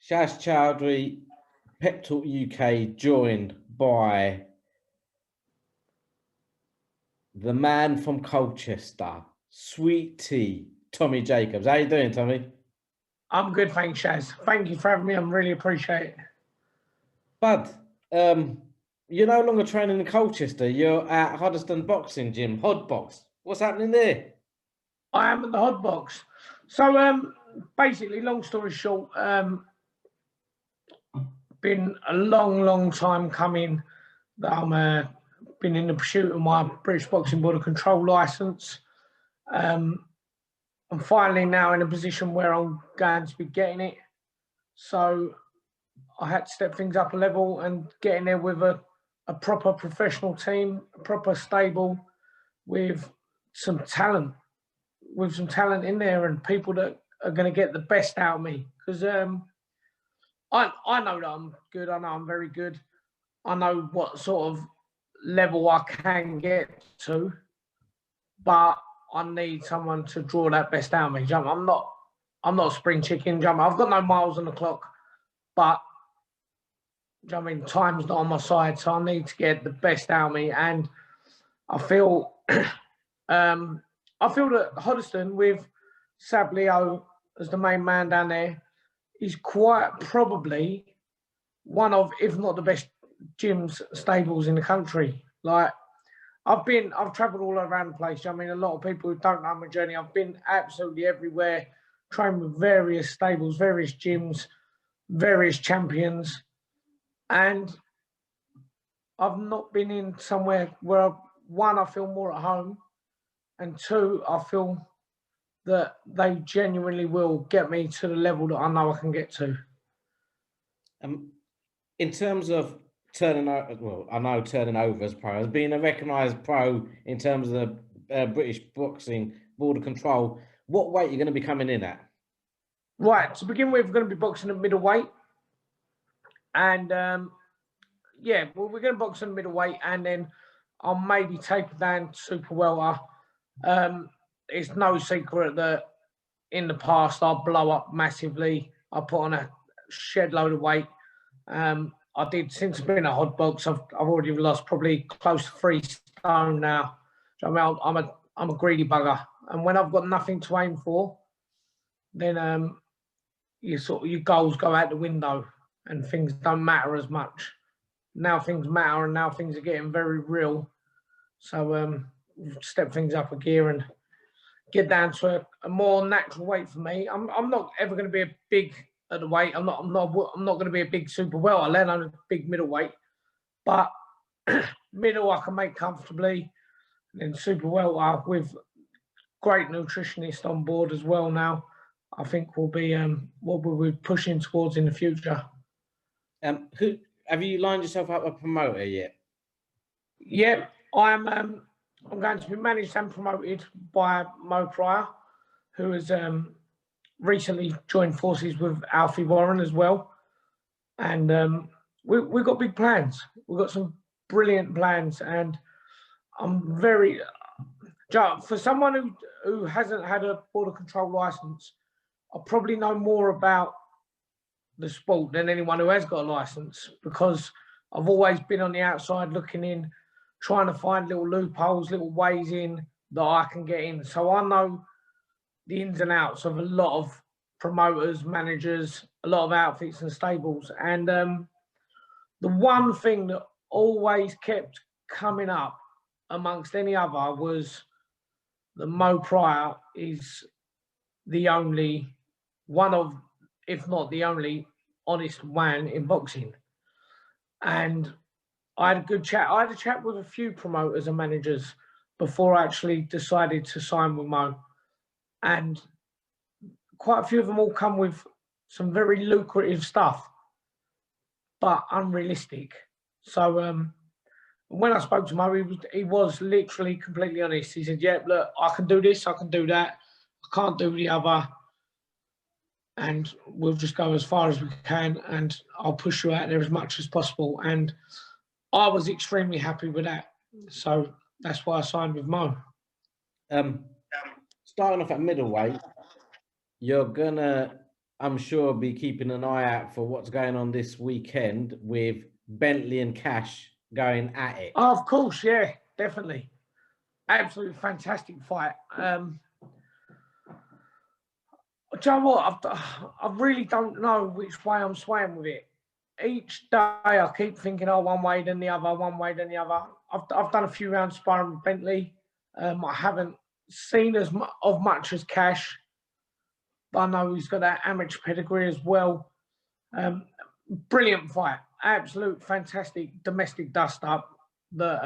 Shaz Chowdhury, Pep Talk UK, joined by the man from Colchester, Sweet Tea, Tommy Jacobs. How you doing, Tommy? I'm good, thanks, Shaz. Thank you for having me. I really appreciate it. Bud, you're no longer training in Colchester. You're at Huddeston Boxing Gym, Hodbox. What's happening there? I am at the Hodbox. So, basically, long story short, been a long time coming that I'm been in the pursuit of my British Boxing Board of Control licence. I'm finally now in a position where I'm going to be getting it. So I had to step things up a level and get in there with a proper professional team, a proper stable with some talent in there and people that are going to get the best out of me. Because I know that I'm good. I know I'm very good. I know what sort of level I can get to, but I need someone to draw that best out of me. I'm not a spring chicken. I've got no miles on the clock, but time's not on my side, so I need to get the best out of me. And I feel, that Hoddesdon with Sablio as the main man down there is quite probably one of, if not the best gyms, stables in the country. Like, I've travelled all around the place. A lot of people who don't know my journey, I've been absolutely everywhere, trained with various stables, various gyms, various champions. And I've not been in somewhere where, one, I feel more at home, and two, I feel that they genuinely will get me to the level that I know I can get to. In terms of turning over as pro, as being a recognised pro in terms of the British Boxing Board of Control, what weight are you going to be coming in at? Right, to begin with, we're going to be boxing at middleweight. And we're going to box in middleweight, and then I'll maybe take it down to super welter. It's no secret that in the past I blow up massively. I put on a shed load of weight. I did, since I've been at Hodbox, I've already lost probably close to 3 stone now. I'm a greedy bugger, and when I've got nothing to aim for, then your goals go out the window and things don't matter as much. Now things matter, and now things are getting very real. So step things up a gear and get down to a more natural weight for me. I'm not ever going to be a big at the weight. I'm not going to be a big super welter, let alone a big middleweight. But middle I can make comfortably. And then super welter with great nutritionist on board as well now, I think will be what we'll be pushing towards in the future. Who have you lined yourself up a promoter yet? Yeah, I'm going to be managed and promoted by Mo Pryor, who has recently joined forces with Alfie Warren as well. And we've got big plans. We've got some brilliant plans, and I'm very, for someone who hasn't had a border control license, I probably know more about the sport than anyone who has got a license, because I've always been on the outside looking in, trying to find little loopholes, little ways in that I can get in. So I know the ins and outs of a lot of promoters, managers, a lot of outfits and stables. And the one thing that always kept coming up amongst any other was that Mo Pryor is the only one of, if not the only, honest man in boxing. And I had a good chat. I had a chat with a few promoters and managers before I actually decided to sign with Mo. And quite a few of them all come with some very lucrative stuff. but unrealistic. So when I spoke to him, he was literally completely honest. He said, yeah, look, I can do this, I can do that, I can't do the other, and we'll just go as far as we can, and I'll push you out there as much as possible. And I was extremely happy with that. So that's why I signed with Mo. Starting off at middleweight, you're gonna, I'm sure, be keeping an eye out for what's going on this weekend with Bentley and Cash going at it. Oh, of course, yeah, definitely. Absolutely fantastic fight. Do you know what? I really don't know which way I'm swaying with it. Each day I keep thinking, oh, one way then the other, one way then the other. I've done a few rounds sparring with Bentley. I haven't seen as much as Cash, but I know he's got that amateur pedigree as well. Brilliant fight, absolute fantastic domestic dust up that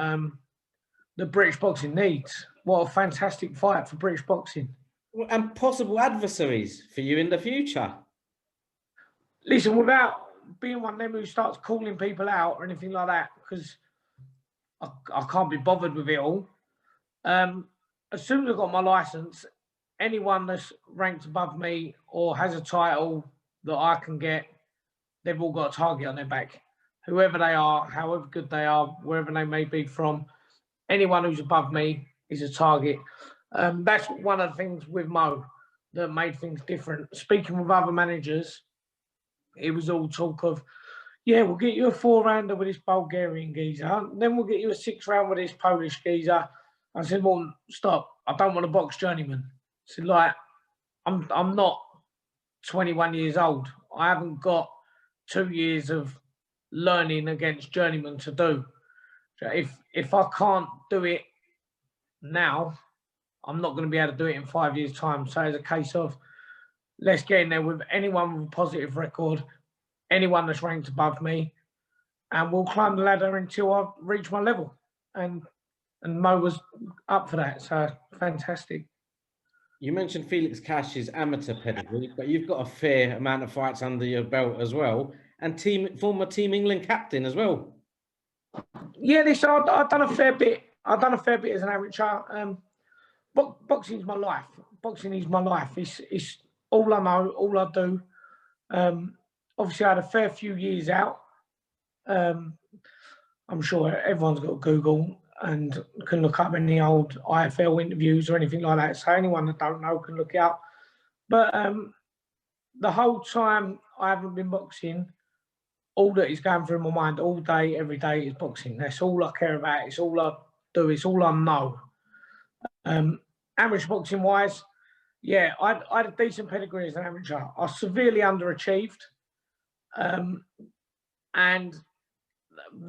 the British boxing needs. What a fantastic fight for British boxing. And possible adversaries for you in the future. Listen, without being one of them who starts calling people out or anything like that, because I can't be bothered with it all. As soon as I've got my license, anyone that's ranked above me or has a title that I can get, they've all got a target on their back. Whoever they are, however good they are, wherever they may be from, anyone who's above me is a target. That's one of the things with Mo that made things different. Speaking with other managers, it was all talk of, yeah, we'll get you a 4-rounder with this Bulgarian geezer, then we'll get you a 6-round with this Polish geezer. I said, well, stop. I don't want to box journeyman. I said, like, I'm not 21 years old. I haven't got 2 years of learning against journeyman to do. So if I can't do it now, I'm not going to be able to do it in 5 years' time. So it's a case of, let's get in there with anyone with a positive record, anyone that's ranked above me, and we'll climb the ladder until I reach my level. And Mo was up for that, so fantastic. You mentioned Felix Cash's amateur pedigree, but you've got a fair amount of fights under your belt as well, and former Team England captain as well. Yeah, I've done a fair bit. I've done a fair bit as an amateur. Boxing is my life. Boxing is my life. It's all I know, all I do. Obviously, I had a fair few years out. I'm sure everyone's got Google and can look up any old IFL interviews or anything like that. So anyone that don't know can look it up. But the whole time I haven't been boxing, all that is going through my mind all day, every day is boxing. That's all I care about. It's all I do. It's all I know. Amateur boxing wise, yeah, I had a decent pedigree as an amateur. I severely underachieved. And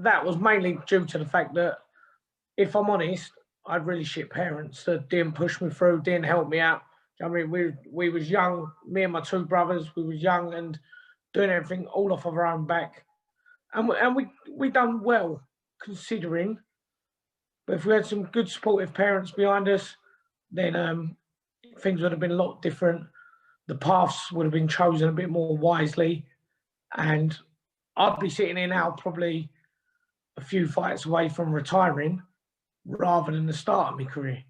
that was mainly due to the fact that, if I'm honest, I had really shit parents that didn't push me through, didn't help me out. I mean, we was young, me and my 2 brothers, we was young and doing everything all off of our own back. And we done well, considering. But if we had some good supportive parents behind us, then things would have been a lot different. The paths would have been chosen a bit more wisely. And I'd be sitting here now probably a few fights away from retiring rather than the start of my career.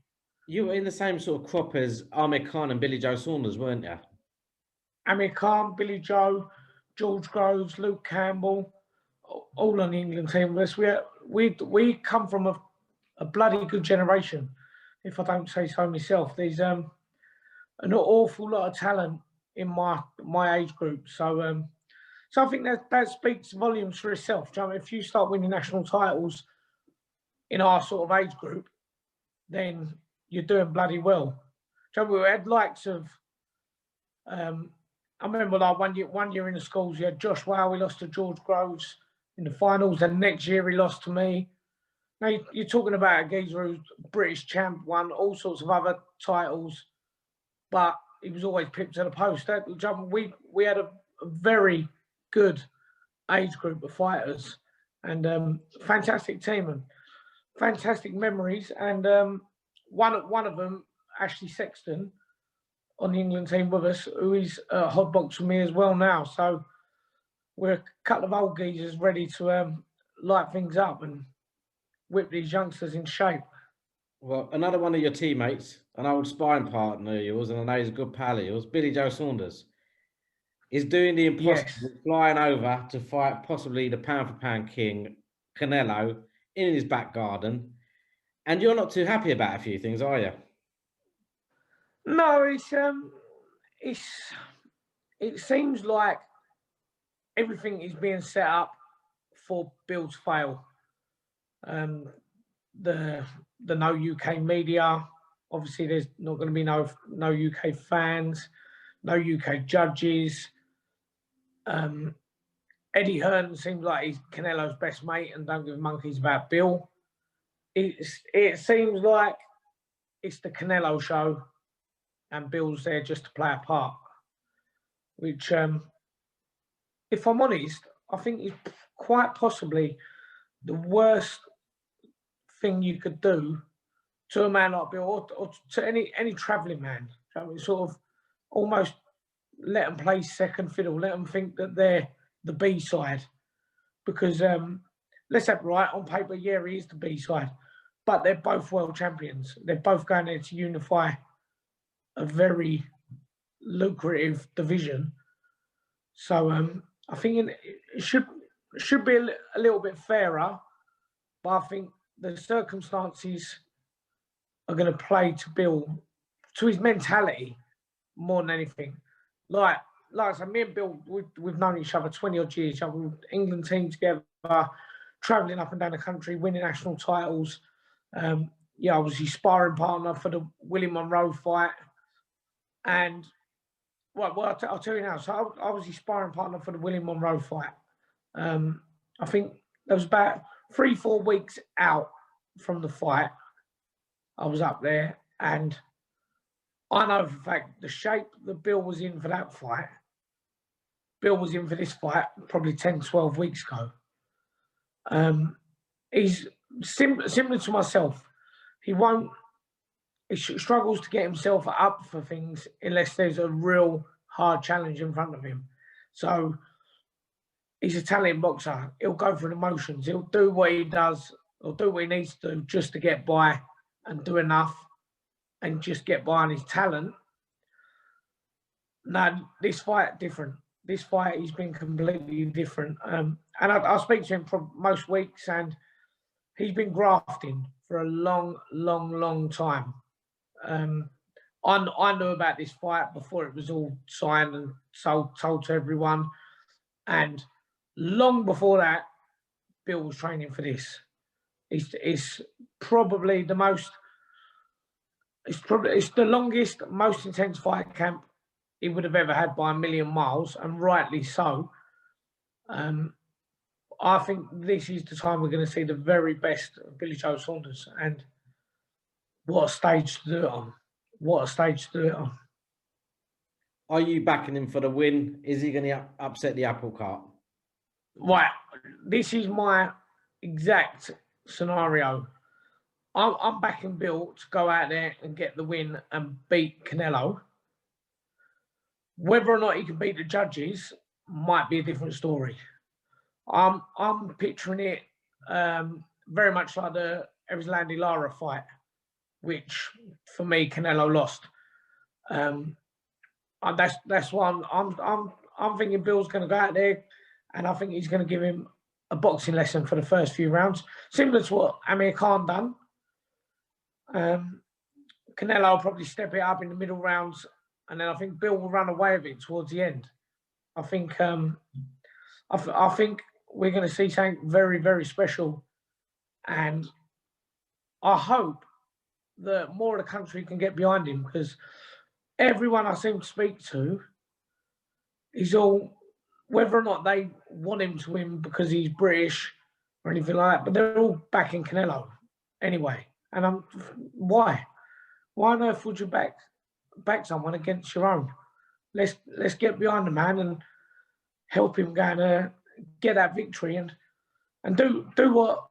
You were in the same sort of crop as Eddie Hearn and BJ Saunders, weren't you? Eddie Hearn, Billy Joe, George Groves, Luke Campbell, all on the England team with us. We come from a bloody good generation, if I don't say so myself. There's an awful lot of talent in my age group. So I think that speaks volumes for itself. Do you know, if you start winning national titles in our sort of age group, then you're doing bloody well. So we had likes of, I remember like one year in the schools, you had Josh Wow, we lost to George Groves in the finals, and next year he lost to me. Now you're talking about a geezer who's British champ, won all sorts of other titles, but he was always pipped to the post. We had a very good age group of fighters, and fantastic team and fantastic memories. And one of them, Ashley Sexton, on the England team with us, who is a hot box with me as well now. So we're a couple of old geezers ready to light things up and whip these youngsters in shape. Well, another one of your teammates, an old sparring partner of yours, and I know he's a good pal of yours, BJ Saunders, is doing the impossible, Yes. flying over to fight possibly the pound-for-pound king, Canelo, in his back garden. And you're not too happy about a few things, are you? No, it seems like everything is being set up for Bill to fail. The no UK media, obviously there's not going to be no UK fans, no UK judges. Eddie Hearn seems like he's Canelo's best mate and don't give monkeys about Bill. It seems like it's the Canelo show and Bill's there just to play a part, which, if I'm honest, I think is quite possibly the worst thing you could do to a man like Bill or to any travelling man. I mean, sort of almost let them play second fiddle, let them think that they're the B side. Because let's have it right, on paper, yeah, he is the B side, but they're both world champions. They're both going there to unify a very lucrative division. So I think it should be a little bit fairer, but I think the circumstances are going to play to Bill, to his mentality more than anything. Like I said, me and Bill, we've known each other 20 odd years. We've England team together, travelling up and down the country, winning national titles. I was his sparring partner for the Willie Monroe fight. And well, I'll tell you now. So I was his sparring partner for the Willie Monroe fight. I think there was about 3-4 weeks out from the fight. I was up there, and I know for a fact the shape that Bill was in for that fight, Bill was in for this fight probably 10, 12 weeks ago. He's similar to myself. He struggles to get himself up for things unless there's a real hard challenge in front of him. So he's a talented boxer. He'll go for the emotions. He'll do what he does, or do what he needs to do just to get by and do enough and just get by on his talent. Now, this fight, different. This fight, he's been completely different. And I speak to him for most weeks, and he's been grafting for a long, long, long time. I knew about this fight before it was all signed and told to everyone. And long before that, Bill was training for this. It's probably the most, it's the longest, most intense fight camp he would have ever had by a million miles, and rightly so. I think this is the time we're going to see the very best of Billy Joe Saunders, and what a stage to do it on. What a stage to do it on. Are you backing him for the win? Is he going to upset the apple cart? Right, this is my exact scenario. I'm backing Bill to go out there and get the win and beat Canelo. Whether or not he can beat the judges might be a different story. I'm picturing it very much like the Erislandy Lara fight, which for me Canelo lost. And that's why I'm thinking Bill's going to go out there, and I think he's going to give him a boxing lesson for the first few rounds, similar to what Amir Khan done. Canelo will probably step it up in the middle rounds, and then I think Bill will run away with it towards the end. I think I think we're going to see something very, very special, and I hope that more of the country can get behind him, because everyone I seem to speak to is all, whether or not they want him to win because he's British or anything like that, but they're all backing Canelo anyway. And why? Why on earth would you back someone against your own? Let's get behind the man and help him go and get that victory and do what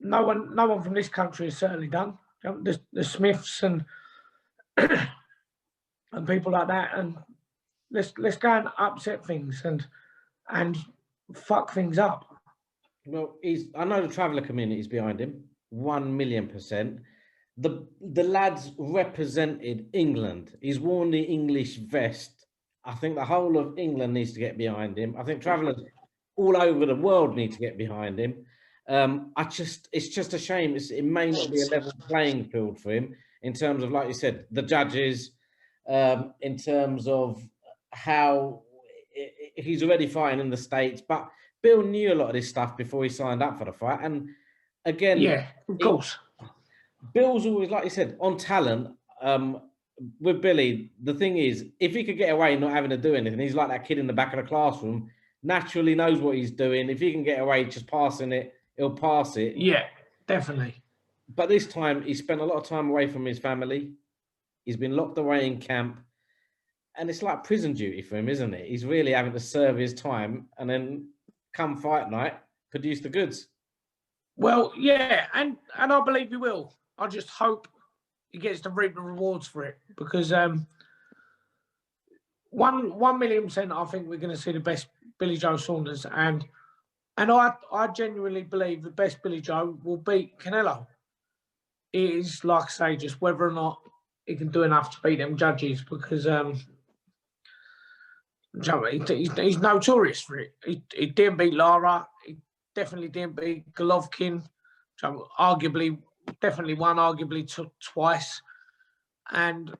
no one from this country has certainly done. The Smiths and and people like that, and let's go and upset things and and fuck things up. Well, I know the traveller community is behind him, 1,000,000%. The lad's represented England. He's worn the English vest. I think the whole of England needs to get behind him. I think travellers all over the world need to get behind him. It's just a shame. It may not be a level playing field for him in terms of, like you said, the judges, in terms of how he's already fighting in the States. But Bill knew a lot of this stuff before he signed up for the fight. And again, yeah, of course. Bill's always, like you said, on talent. With Billy, the thing is, if he could get away not having to do anything, he's like that kid in the back of the classroom, naturally knows what he's doing. If he can get away just passing it, he'll pass it. Yeah, definitely. But this time, he spent a lot of time away from his family. He's been locked away in camp. And it's like prison duty for him, isn't it? He's really having to serve his time and then come fight night, produce the goods. Well, yeah, and I believe he will. I just hope he gets to reap the rewards for it, because 1,000,000% I think we're going to see the best Billy Joe Saunders, and I genuinely believe the best Billy Joe will beat Canelo. It is, like I say, just whether or not he can do enough to beat them judges, because he's notorious for it. He didn't beat Lara. He definitely didn't beat Golovkin. Arguably, definitely won, arguably twice. And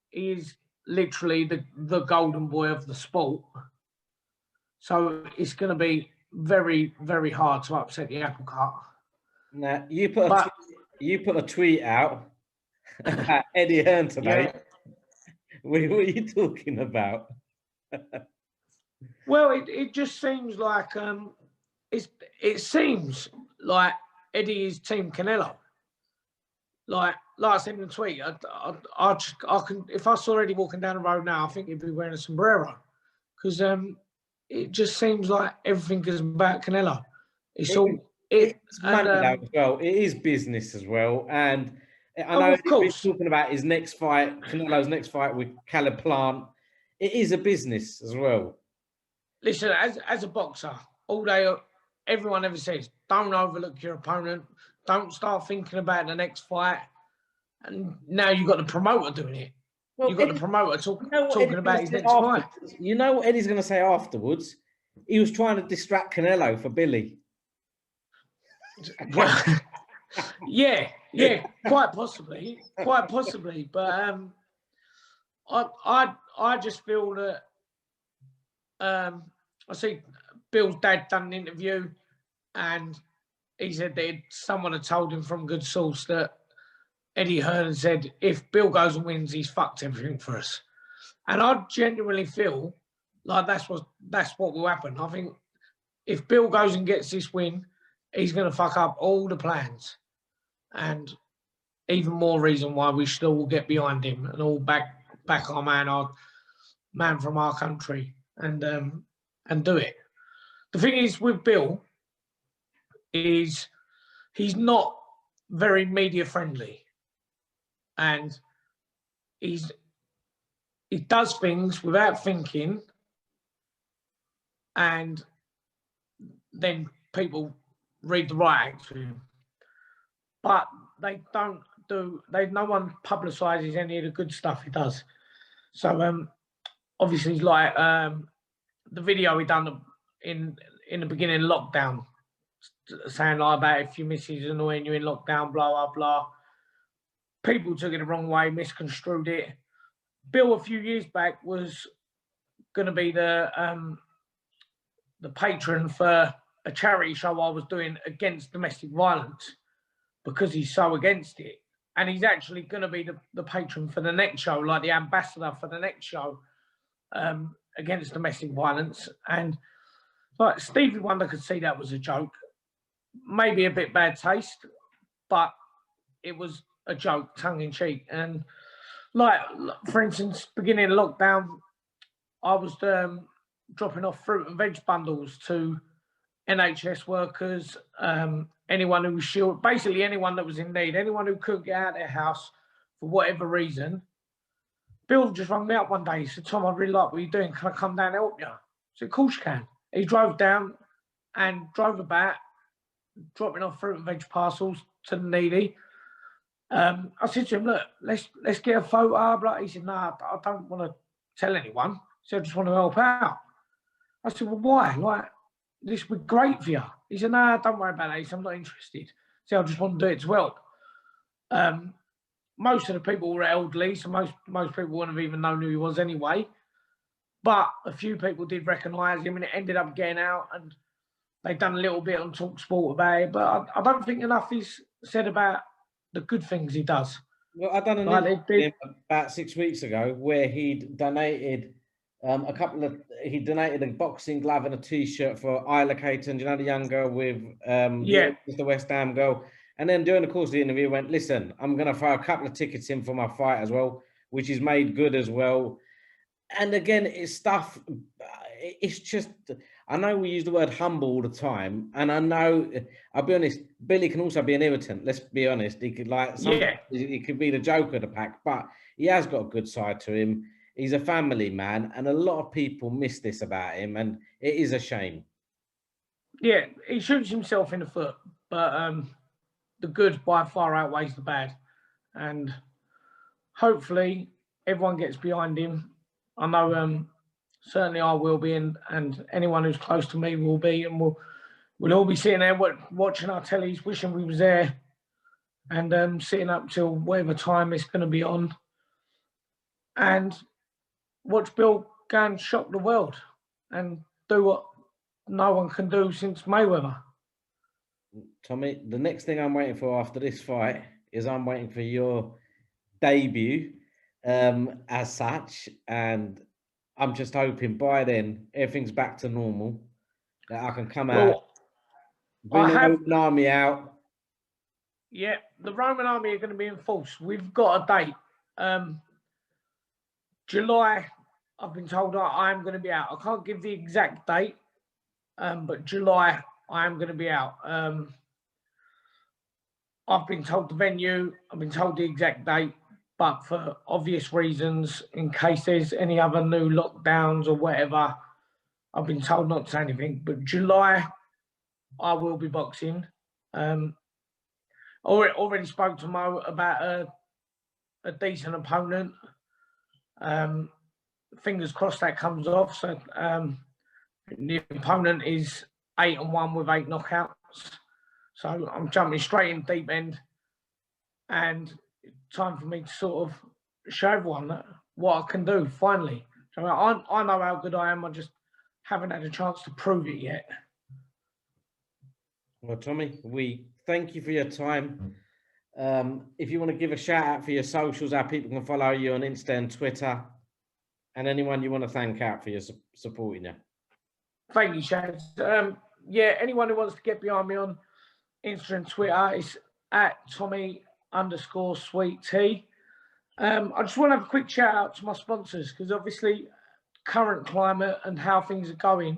he's literally the golden boy of the sport. So it's going to be very, very hard to upset the apple cart. Now, you put a tweet out about Eddie Hearn today. Yeah. What are you talking about? Well, it just seems like it seems like Eddie is Team Canelo. Like I said in the tweet, I can, if I saw Eddie walking down the road now, I think he'd be wearing a sombrero, because it just seems like everything is about Canelo. It's money as well. It is business as well, and I know he's talking about his next fight, Canelo's next fight with Caleb Plant. It is a business as well. Listen, as a boxer, all day, everyone ever says, don't overlook your opponent. Don't start thinking about the next fight. And now you've got the promoter doing it. Well, you've got the promoter talking about his next fight. You know what Eddie's going to say afterwards? He was trying to distract Canelo for Billy. Well, yeah, quite possibly. But I just feel that I see Bill's dad done an interview, and he said that someone had told him from good source that Eddie Hearn said, if Bill goes and wins, he's fucked everything for us. And I genuinely feel like that's what will happen. I think if Bill goes and gets this win, he's going to fuck up all the plans. And even more reason why we should all get behind him and all back our man from our country, and do it. The thing is with Bill is he's not very media friendly, and he does things without thinking, and then people read the right to him. But no one publicises any of the good stuff he does. So obviously, like the video he done in the beginning of lockdown, saying like about if your missus is annoying you in lockdown, blah blah blah. People took it the wrong way, misconstrued it. Bill a few years back was going to be the patron for a charity show I was doing against domestic violence, because he's so against it. And he's actually going to be the patron for the next show, like the ambassador for the next show against domestic violence. And like Stevie Wonder could see that was a joke, maybe a bit bad taste, but it was a joke, tongue in cheek. And like, for instance, beginning of lockdown, I was dropping off fruit and veg bundles to NHS workers, anyone who was short, basically anyone that was in need, anyone who couldn't get out of their house for whatever reason. Bill just rang me up one day. He said, Tom, I really like what you're doing. Can I come down and help you? I said, of course you can. he drove down and drove about, dropping off fruit and veg parcels to the needy. I said to him, look, let's get a photo. Blah. He said, no, I don't want to tell anyone. So I just want to help out. I said, well, why? Like, this would be great for you. He said, no, don't worry about it. He said, I'm not interested. So I just want to do it to help. Most of the people were elderly, so most people wouldn't have even known who he was anyway. But a few people did recognise him, and it ended up getting out, and they've done a little bit on TalkSport about it. But I don't think enough is said about the good things he does. Well, I done an interview about 6 weeks ago where he'd donated he donated a boxing glove and a T-shirt for Isla Caton, you know, the young girl with the West Ham girl. And then during the course of the interview, went, listen, I'm going to throw a couple of tickets in for my fight as well, which is made good as well. And again, it's stuff, it's just, I know we use the word humble all the time. And I know, I'll be honest, Billy can also be an irritant. Let's be honest. He could he could be the joker of the pack, but he has got a good side to him. He's a family man. And a lot of people miss this about him. And it is a shame. Yeah, he shoots himself in the foot, but the good by far outweighs the bad. And hopefully everyone gets behind him. I know certainly I will be, and anyone who's close to me will be, and we'll all be sitting there watching our tellies, wishing we was there, and sitting up till whatever time it's going to be on, and watch Bill go and shock the world and do what no one can do since Mayweather. Tommy, the next thing I'm waiting for after this fight is I'm waiting for your debut as such, and I'm just hoping by then everything's back to normal, that I can come out, bring the Roman army out. Yeah, the Roman army are going to be in force. We've got a date. July, I've been told I'm going to be out. I can't give the exact date, but July I am going to be out. I've been told the venue, I've been told the exact date, but for obvious reasons, in case there's any other new lockdowns or whatever, I've been told not to say anything. But July, I will be boxing. Already spoke to Mo about a decent opponent. Fingers crossed that comes off. So the opponent is 8-1 with 8 knockouts. So I'm jumping straight in deep end, and it's time for me to sort of show everyone what I can do finally. So I know how good I am. I just haven't had a chance to prove it yet. Well, Tommy, we thank you for your time. If you want to give a shout out for your socials, how people can follow you on Insta and Twitter, and anyone you want to thank out for your supporting you. Thank you, Shad. Yeah, anyone who wants to get behind me on Insta and Twitter is at Tommy_sweet tea. I just want to have a quick shout out to my sponsors, because obviously current climate and how things are going,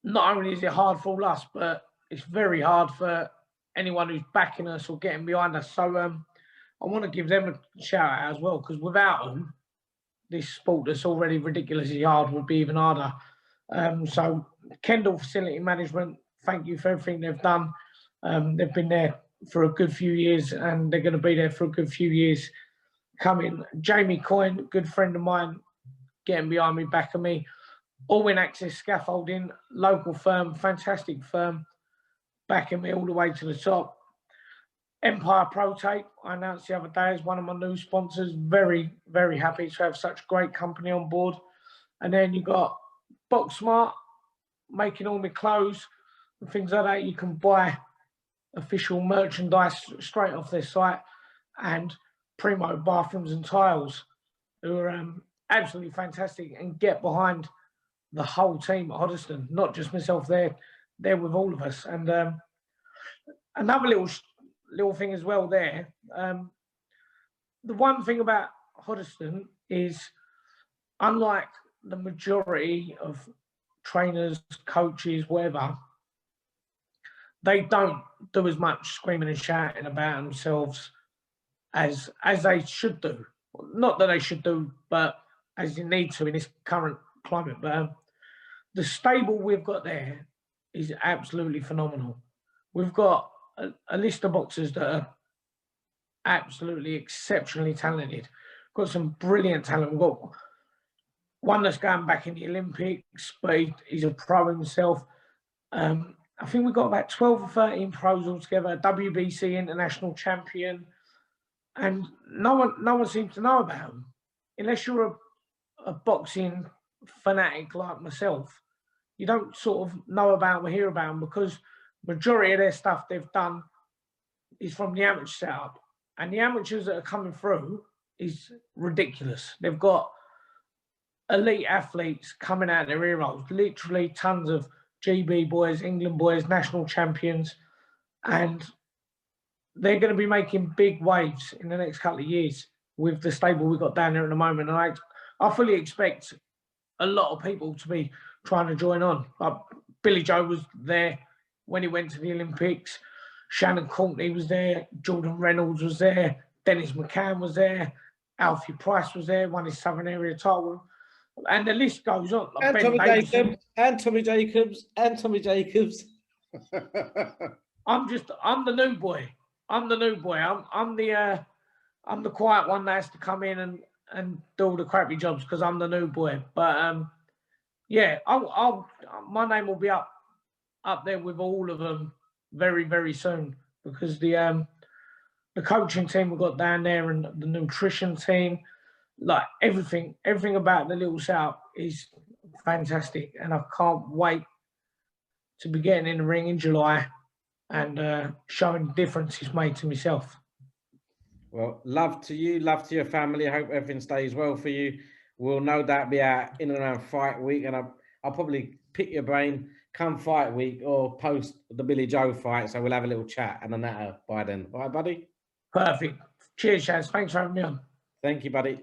not only is it hard for all us, but it's very hard for anyone who's backing us or getting behind us. So I want to give them a shout out as well, because without them, this sport that's already ridiculously hard would be even harder. So Kendall Facility Management, thank you for everything they've done. They've been there for a good few years, and they're going to be there for a good few years coming. Jamie Coyne, good friend of mine, getting behind me, backing me. All-in Access Scaffolding, local firm, fantastic firm, backing me all the way to the top. Empire Pro Tape, I announced the other day, as one of my new sponsors. Very, very happy to have such great company on board. And then you got Box Smart, making all my clothes and things like that. You can buy official merchandise straight off their site. And Primo Bathrooms and Tiles, who are absolutely fantastic, and get behind the whole team at Hoddesdon, not just myself. They're with all of us. And another little thing as well there. The one thing about Hoddesdon is, unlike the majority of trainers, coaches, whatever, they don't do as much screaming and shouting about themselves as they should do. Not that they should do, but as you need to in this current climate. But the stable we've got there is absolutely phenomenal. We've got a list of boxers that are absolutely exceptionally talented. Got some brilliant talent. We've got one that's going back in the Olympics, but he's a pro himself. I think we've got about 12 or 13 pros altogether, WBC international champion, and no one seems to know about him. Unless you're a boxing fanatic like myself, you don't sort of know about them or hear about them, because majority of their stuff they've done is from the amateur setup. And the amateurs that are coming through is ridiculous. They've got elite athletes coming out of their ear holes, literally tons of GB boys, England boys, national champions, and they're going to be making big waves in the next couple of years with the stable we've got down there at the moment. And I fully expect a lot of people to be trying to join on. Like Billy Joe was there when he went to the Olympics. Shannon Courtney was there. Jordan Reynolds was there. Dennis McCann was there. Alfie Price was there, won his Southern Area title. And the list goes on. Like and Tommy Jacobs, and Tommy Jacobs, and Tommy Jacobs. I'm the new boy. I'm the new boy. I'm the quiet one that has to come in and do all the crappy jobs because I'm the new boy. But yeah, my name will be up there with all of them very, very soon, because the coaching team we've got down there and the nutrition team, like everything about the little setup is fantastic, and I can't wait to be getting in the ring in July and showing the difference it's made to myself. Well, love to you, love to your family. I hope everything stays well for you. We'll no doubt be out in and around fight week, and I'll probably pick your brain come fight week or post the Billy Joe fight, so we'll have a little chat and then that by then. All right, buddy? Perfect. Cheers, Chaz. Thanks for having me on. Thank you, buddy.